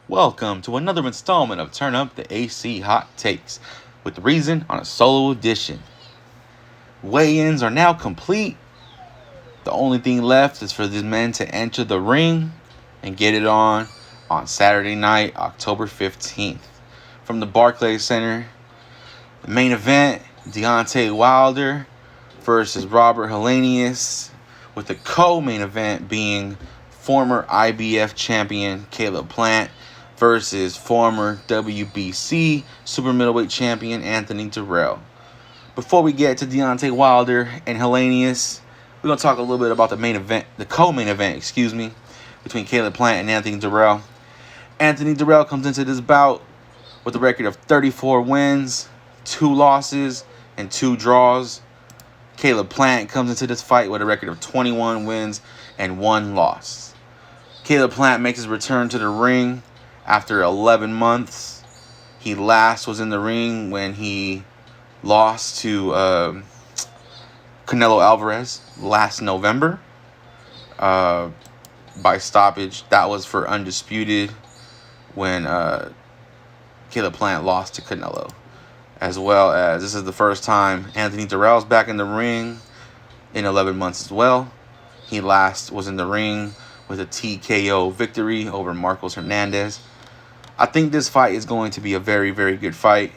Welcome to another installment of Turn Up the AC Hot Takes with the Reason on a solo edition. Weigh-ins are now complete. The only thing left is for these men to enter the ring and get it on Saturday night, October 15th. From the Barclays Center, the main event, Deontay Wilder versus Robert Helenius, with the co-main event being former IBF champion Caleb Plant versus former WBC super middleweight champion Anthony Dirrell. Before we get to Deontay Wilder and Helenius, we're going to talk a little bit about the main event, the co-main event, between Caleb Plant and Anthony Dirrell. Anthony Dirrell comes into this bout with a record of 34 wins, 2 losses, and 2 draws. Caleb Plant comes into this fight with a record of 21 wins and 1 loss. Caleb Plant makes his return to the ring after 11 months. He last was in the ring when he lost to Canelo Alvarez last November by stoppage. That was for Undisputed when Caleb Plant lost to Canelo. As well as this is the first time Anthony Dirrell's back in the ring in 11 months as well. He last was in the ring with a TKO victory over Marcos Hernandez. I think this fight is going to be a very, very good fight.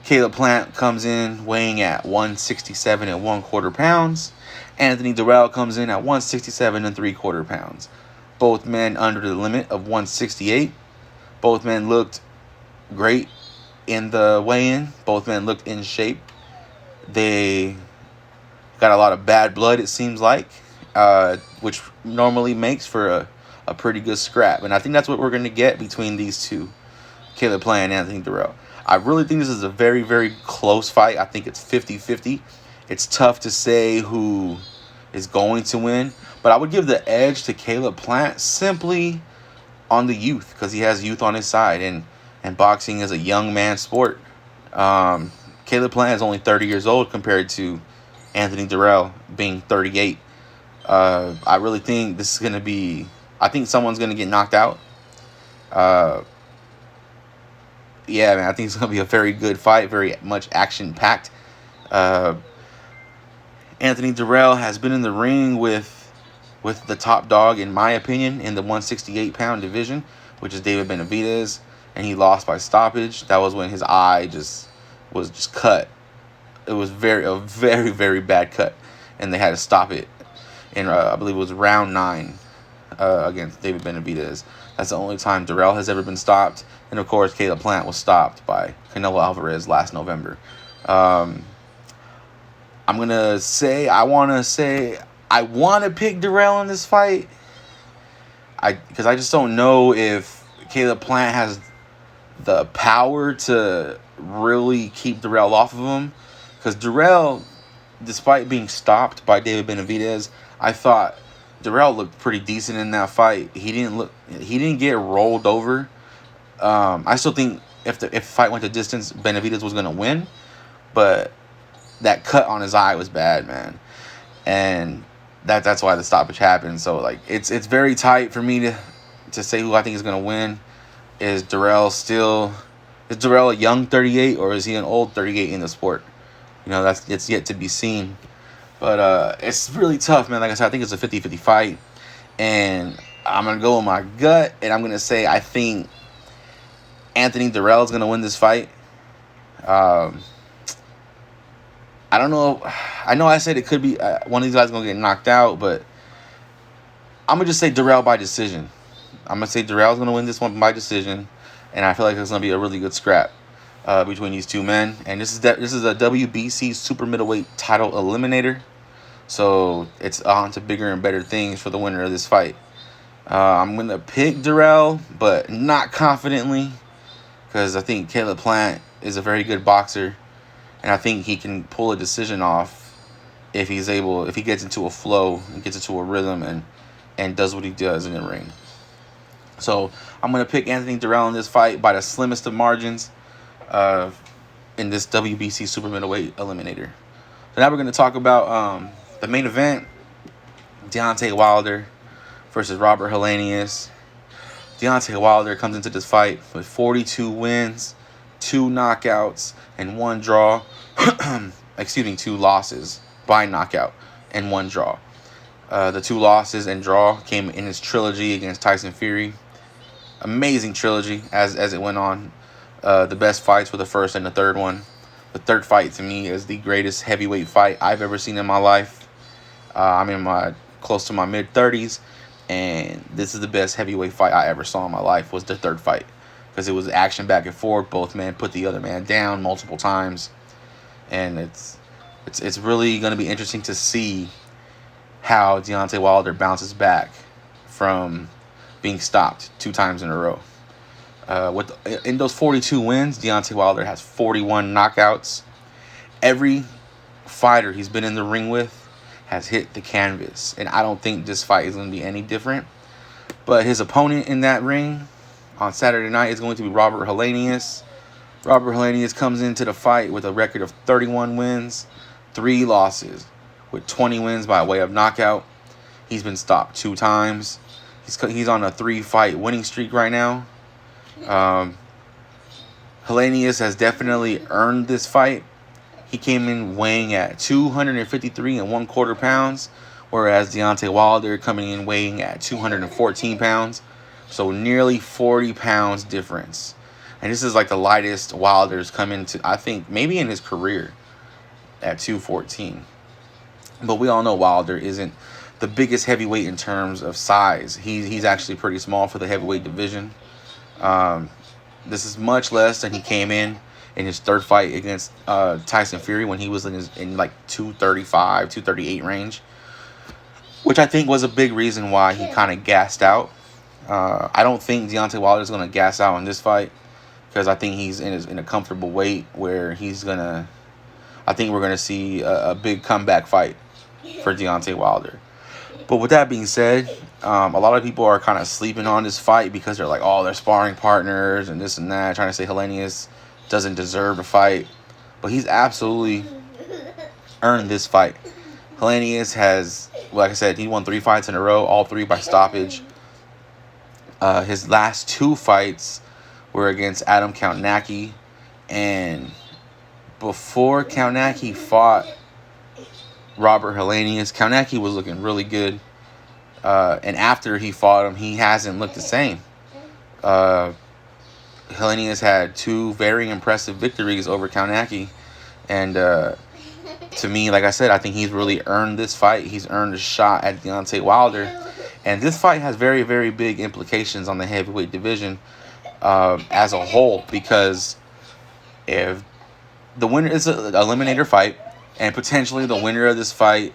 Caleb Plant comes in weighing at 167 and 1/4 pounds. Anthony Dirrell comes in at 167 and 3/4 pounds. Both men under the limit of 168. Both men looked great in the weigh-in. Both men looked in shape. They got a lot of bad blood, it seems like, which normally makes for a pretty good scrap. And I think that's what we're going to get between these two, Caleb Plant and Anthony Dirrell. I really think this is a very, very close fight. I think it's 50-50. It's tough to say who is going to win, but I would give the edge to Caleb Plant simply on the youth, because he has youth on his side, and boxing is a young man sport. Caleb Plant is only 30 years old compared to Anthony Dirrell being 38. I really think this is going to be... I think someone's going to get knocked out. Yeah, man, I think it's going to be a very good fight, very much action-packed. Anthony Dirrell has been in the ring with the top dog, in my opinion, in the 168-pound division, which is David Benavidez, and he lost by stoppage. That was when his eye was cut. It was a very, very bad cut, and they had to stop it in, I believe it was round 9 against David Benavidez. That's the only time Dirrell has ever been stopped. And, of course, Caleb Plant was stopped by Canelo Alvarez last November. I'm going to say, I want to pick Dirrell in this fight. Because I just don't know if Caleb Plant has the power to really keep Dirrell off of him. Because Dirrell, despite being stopped by David Benavidez, I thought Dirrell looked pretty decent in that fight. He didn't get rolled over. I still think if the fight went to distance, Benavidez was gonna win, but that cut on his eye was bad, man, and that's why the stoppage happened. So like it's very tight for me to say who I think is gonna win. Is Dirrell a young 38 or is he an old 38 in the sport? You know, it's yet to be seen. But it's really tough, man. Like I said, I think it's a 50-50 fight. And I'm going to go with my gut. And I'm going to say I think Anthony Dirrell is going to win this fight. I don't know. I know I said it could be one of these guys is going to get knocked out. But I'm going to just say Dirrell by decision. I'm going to say Dirrell is going to win this one by decision. And I feel like it's going to be a really good scrap between these two men. And this is a WBC super middleweight title eliminator. So it's on to bigger and better things for the winner of this fight. I'm going to pick Dirrell, but not confidently, because I think Caleb Plant is a very good boxer, and I think he can pull a decision off if he gets into a flow and gets into a rhythm and does what he does in the ring. So I'm going to pick Anthony Dirrell in this fight by the slimmest of margins in this WBC super middleweight eliminator. So now we're going to talk about the main event, Deontay Wilder versus Robert Helenius. Deontay Wilder comes into this fight with 42 wins, 2 knockouts, and 1 draw. Excuse me, 2 losses by knockout and 1 draw. The 2 losses and draw came in his trilogy against Tyson Fury. Amazing trilogy as it went on. The best fights were the first and the third one. The third fight to me is the greatest heavyweight fight I've ever seen in my life. I'm in close to my mid-30s, and this is the best heavyweight fight I ever saw in my life. Was the third fight, because it was action back and forth. Both men put the other man down multiple times, and it's really going to be interesting to see how Deontay Wilder bounces back from being stopped 2 times in a row. In those 42 wins, Deontay Wilder has 41 knockouts. Every fighter he's been in the ring with has hit the canvas, and I don't think this fight is going to be any different. But his opponent in that ring on Saturday night is going to be Robert Helenius. Robert Helenius comes into the fight with a record of 31 wins, 3 losses, with 20 wins by way of knockout. He's been stopped 2 times. He's on a 3-fight winning streak right now. Helenius has definitely earned this fight. He came in weighing at 253 1/4 pounds, whereas Deontay Wilder coming in weighing at 214 pounds. So nearly 40 pounds difference. And this is like the lightest Wilder's come into, I think, maybe in his career, at 214. But we all know Wilder isn't the biggest heavyweight in terms of size. He's actually pretty small for the heavyweight division. This is much less than he came in his third fight against Tyson Fury, when he was in like 235, 238 range, which I think was a big reason why he kind of gassed out. I don't think Deontay Wilder is going to gas out in this fight, because I think he's in a comfortable weight where I think we're going to see a big comeback fight for Deontay Wilder. But with that being said, a lot of people are kind of sleeping on this fight because they're like, oh, they're sparring partners and this and that, trying to say Helenius doesn't deserve to fight. But he's absolutely earned this fight. Helenius has, like I said, he won 3 fights in a row, all 3 by stoppage. His last 2 fights were against Adam Kownacki, and before Kownacki fought Robert Helenius, Kownacki was looking really good. And after he fought him, he hasn't looked the same. Helenius had 2 very impressive victories over Kownacki. And to me, like I said, I think he's really earned this fight. He's earned a shot at Deontay Wilder. And this fight has very, very big implications on the heavyweight division as a whole. Because if the winner is an eliminator fight, and potentially the winner of this fight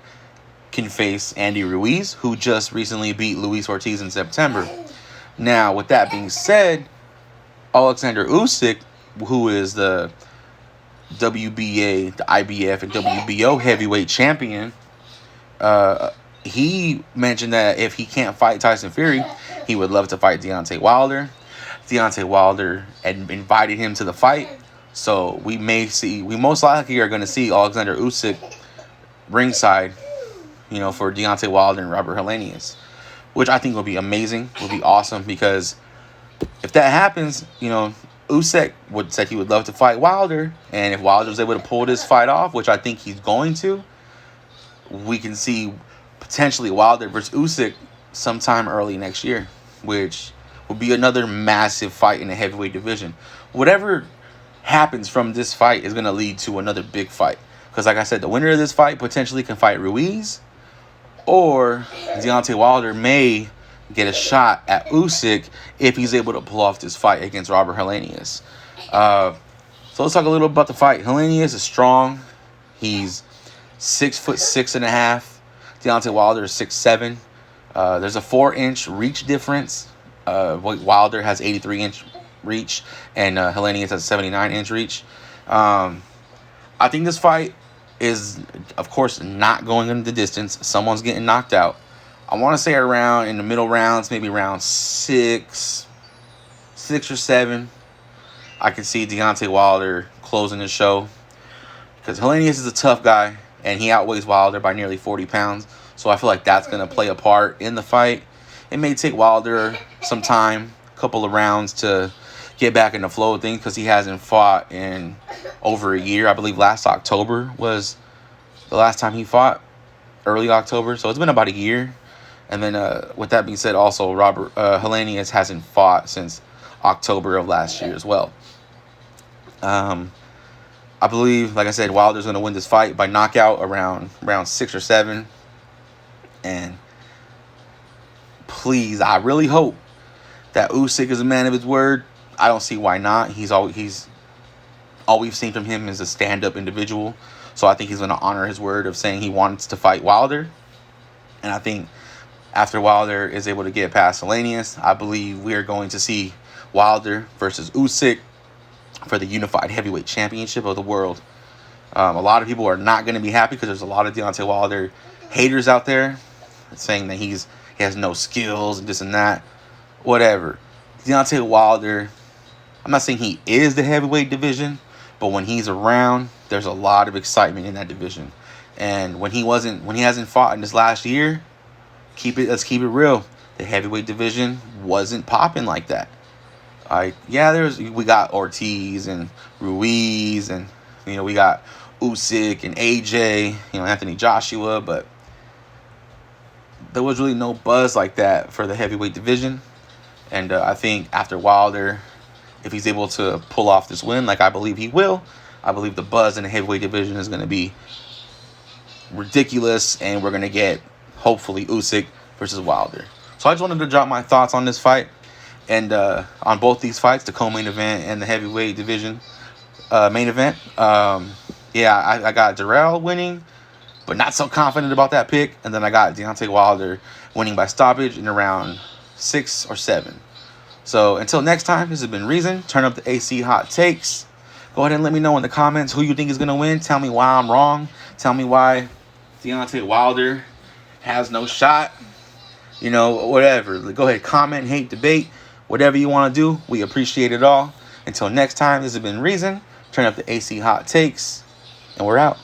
can face Andy Ruiz, who just recently beat Luis Ortiz in September. Now, with that being said, Alexander Usyk, who is the WBA, the IBF, and WBO heavyweight champion, he mentioned that if he can't fight Tyson Fury, he would love to fight Deontay Wilder. Deontay Wilder had invited him to the fight. So we most likely are going to see Alexander Usyk ringside, for Deontay Wilder and Robert Helenius, which I think will be amazing, will be awesome, because if that happens, Usyk said he would love to fight Wilder, and if Wilder was able to pull this fight off, which I think he's going to, we can see potentially Wilder versus Usyk sometime early next year, which will be another massive fight in the heavyweight division. Whatever happens from this fight is going to lead to another big fight, because like I said, the winner of this fight potentially can fight Ruiz, or Deontay Wilder may get a shot at Usyk if he's able to pull off this fight against Robert Helenius. So let's talk a little about the fight. Helenius is strong. He's 6'6.5". Deontay Wilder is 6'7". There's a 4-inch reach difference. Wilder has 83-inch reach, and Helenius has 79-inch reach. I think this fight is, of course, not going into the distance. Someone's getting knocked out. I want to say around in the middle rounds, maybe around 6 or 7. I can see Deontay Wilder closing the show, because Helenius is a tough guy, and he outweighs Wilder by nearly 40 pounds. So I feel like that's going to play a part in the fight. It may take Wilder some time, a couple of rounds to get back in the flow of things because he hasn't fought in over a year. I believe last October was the last time he fought, early October. So it's been about a year. And then with that being said, also Robert Helenius hasn't fought since October of last year as well. I believe, like I said, Wilder's going to win this fight by knockout around round 6 or 7. And please, I really hope that Usyk is a man of his word. I don't see why not. All we've seen from him is a stand-up individual. So I think he's going to honor his word of saying he wants to fight Wilder. And I think after Wilder is able to get past Helenius, I believe we are going to see Wilder versus Usyk for the unified heavyweight championship of the world. A lot of people are not going to be happy because there's a lot of Deontay Wilder haters out there saying that he has no skills and this and that. Whatever. Deontay Wilder, I'm not saying he is the heavyweight division, but when he's around, there's a lot of excitement in that division. And when he hasn't fought in this last year, let's keep it real. The heavyweight division wasn't popping like that. We got Ortiz and Ruiz, and we got Usyk and AJ, Anthony Joshua, but there was really no buzz like that for the heavyweight division. And I think after Wilder, if he's able to pull off this win, like I believe he will, I believe the buzz in the heavyweight division is going to be ridiculous, and we're going to get, hopefully, Usyk versus Wilder. So I just wanted to drop my thoughts on this fight, and on both these fights, the co-main event and the heavyweight division main event. I got Dirrell winning, but not so confident about that pick. And then I got Deontay Wilder winning by stoppage in around 6 or 7. So until next time, this has been Reason. Turn up the AC hot takes. Go ahead and let me know in the comments who you think is going to win. Tell me why I'm wrong. Tell me why Deontay Wilder has no shot. Whatever. Go ahead, comment, hate, debate. Whatever you want to do, we appreciate it all. Until next time, this has been Reason. Turn up the AC hot takes, and we're out.